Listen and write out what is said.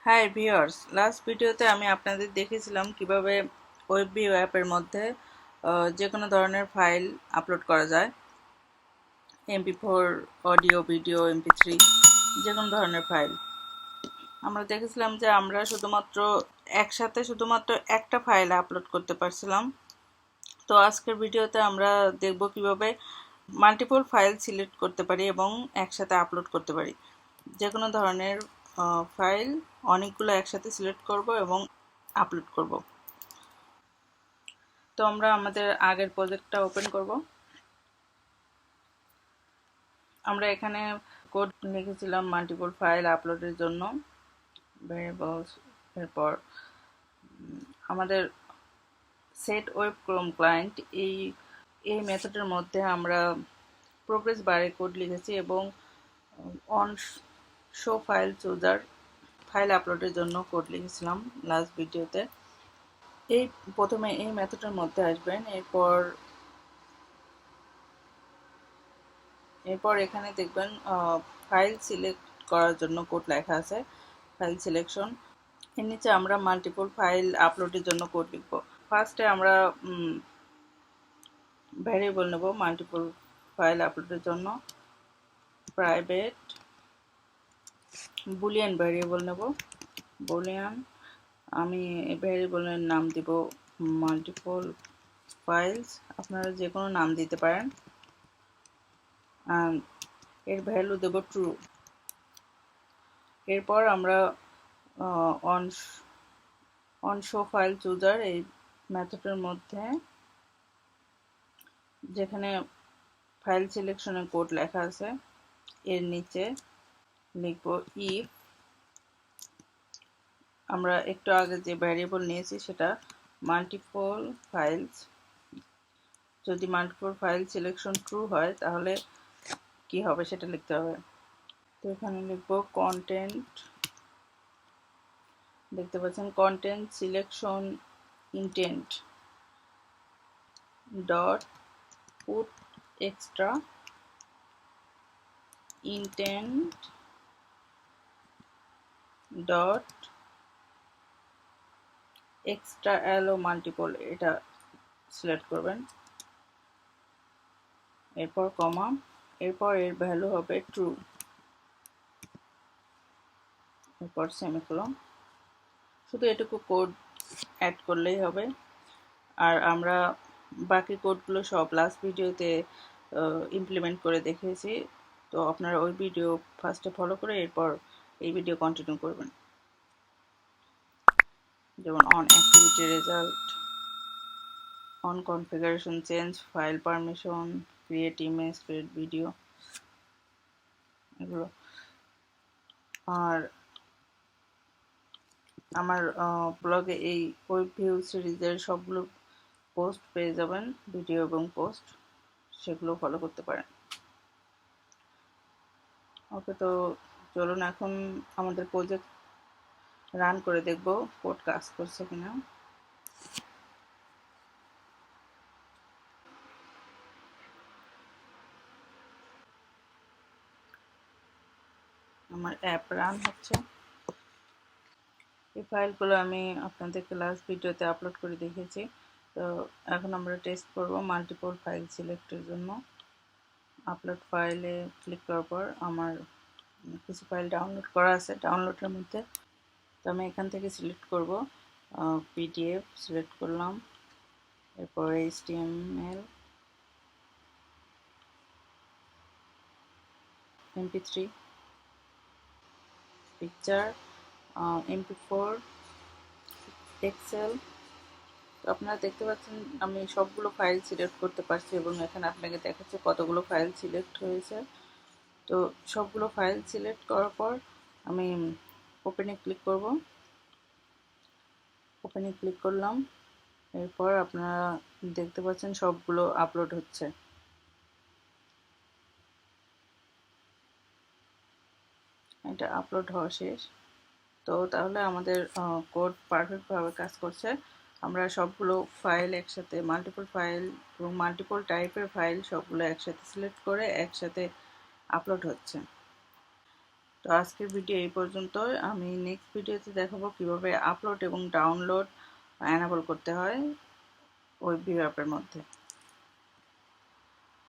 Hi viewers, last ভিডিওতে আমি আপনাদের দেখিয়েছিলাম কিভাবে ওয়েবভিউ অ্যাপের মধ্যে যে কোনো ধরনের ফাইল আপলোড করা যায়। MP4, অডিও, ভিডিও, MP3, যে কোনো ধরনের ফাইল। আমরা দেখেছিলাম যে আমরা একসাথে শুধুমাত্র একটা ফাইল আপলোড করতে পারছিলাম। তো আজকের ভিডিওতে আমরা দেখব কিভাবে মাল্টিপল ফাইল সিলেক্ট করতে পারি এবং একসাথে আপলোড করতে পারি। যে কোনো ধরনের ফাইল অনেকগুলো একসাথে সিলেক্ট করব এবং আপলোড করব। তো আমরা আমাদের আগের প্রজেক্টটা ওপেন করব। আমরা এখানে কোড লিখেছিলাম মাল্টিপল ফাইল আপলোডের জন্য, ভ্যারিয়েবলস, এরপর আমাদের সেট ওয়েব ক্রোম ক্লায়েন্ট এই মেথডের মধ্যে আমরা প্রোগ্রেস বারে কোড লিখেছি এবং on show file chooser file আপলোডের জন্য কোড লিখেছিলাম লাস্ট ভিডিওতে। প্রথমে এই মেথডের মধ্যে আসবেন, এরপর এখানে দেখবেন ফাইল সিলেক্ট করার জন্য কোড লেখা আছে, ফাইল সিলেকশন। এর নিচে আমরা মাল্টিপল ফাইল আপলোডের জন্য কোড লিখব। ফার্স্টে আমরা ভ্যারিয়েবল নেব মাল্টিপল ফাইল আপলোডের জন্য, প্রাইভেট বুলিয়ান ভ্যারিয়েবল নেব, বুলিয়ান। আমি ভ্যারিয়েবলের নাম দিব মাল্টিপল ফাইলস, আপনারা যে কোনো নাম দিতে পারেন। এর ভ্যালু দেব ট্রু। এরপর আমরা অন শো ফাইল চুজার এই মেথডের মধ্যে যেখানে ফাইল সিলেকশনের কোড লেখা আছে এর নিচে লিখব ইফ আমরা একটু আগে যে ভ্যারিয়েবল নিয়েছি সেটা মাল্টিপল ফাইলস, যদি মাল্টিপল ফাইল সিলেকশন ট্রু হয় তাহলে কি হবে সেটা লিখতে হবে। তো এখানে লিখব কন্টেন্ট, দেখতে পাচ্ছেন content selection intent dot put extra intent dot extra allow multiple, এটা সিলেক্ট করবেন। এরপর কমা, এরপর এর ভ্যালু হবে ট্রু, এরপর সেমিকোলন। শুধু এটুকু কোড অ্যাড করলেই হবে। আর আমরা বাকি কোডগুলো সব লাস্ট ভিডিওতে ইমপ্লিমেন্ট করে দেখিয়েছি, তো আপনারা ওই ভিডিও ফার্স্টে ফলো করে এরপর এই ভিডিও কন্টিনিউ করবেন। যেমন on activity result, on configuration change, file permission, create image, create video, এগুলো। আর আমার ব্লগে এই ওয়েবভিউ সিরিজের সবগুলো পোস্ট পেয়ে যাবেন, ভিডিও এবং পোস্ট, সেগুলো ফলো করতে পারেন। ওকে, তো চলুন এখন আমাদের প্রজেক্ট রান করে দেখব কোড কাজ করছে কিনা। আমার অ্যাপ রান হচ্ছে। এই ফাইলগুলো আমি আপনাদেরকে লাস্ট ভিডিওতে আপলোড করে দেখিয়েছি। তো এখন আমরা টেস্ট করব মাল্টিপল ফাইল সিলেক্টের জন্য। আপলোড ফাইলে ক্লিক করার পর আমার কিছু ফাইল ডাউনলোড করা আছে, ডাউনলোডের মধ্যে। তো আমি এখান থেকে সিলেক্ট করব PDF, সিলেক্ট করলাম, এরপর HTML, MP3, picture, MP4, Excel. তো আপনারা দেখতে পাচ্ছেন আমি সবগুলো ফাইল সিলেক্ট করতে পারছি এবং এখানে আপনাকে দেখাচ্ছে কতগুলো ফাইল সিলেক্ট হয়েছে। তো সবগুলো ফাইল সিলেক্ট করার পর আমি ওপেনে ক্লিক করব, ওপেনে ক্লিক করলাম। এরপর আপনারা দেখতে পাচ্ছেন সবগুলো আপলোড হচ্ছে। এটা আপলোড হওয়া শেষ। তো তাহলে আমাদের কোড পারফেক্টভাবে কাজ করছে। আমরা সবগুলো ফাইল একসাথে, মাল্টিপল ফাইল এবং মাল্টিপল টাইপের ফাইল সবগুলো একসাথে সিলেক্ট করে একসাথে আপলোড হচ্ছে। তো আজকের ভিডিও এই পর্যন্তই। আমি নেক্সট ভিডিওতে দেখাবো কিভাবে আপলোড এবং ডাউনলোড এনেবল করতে হয় WebView অ্যাপের মধ্যে।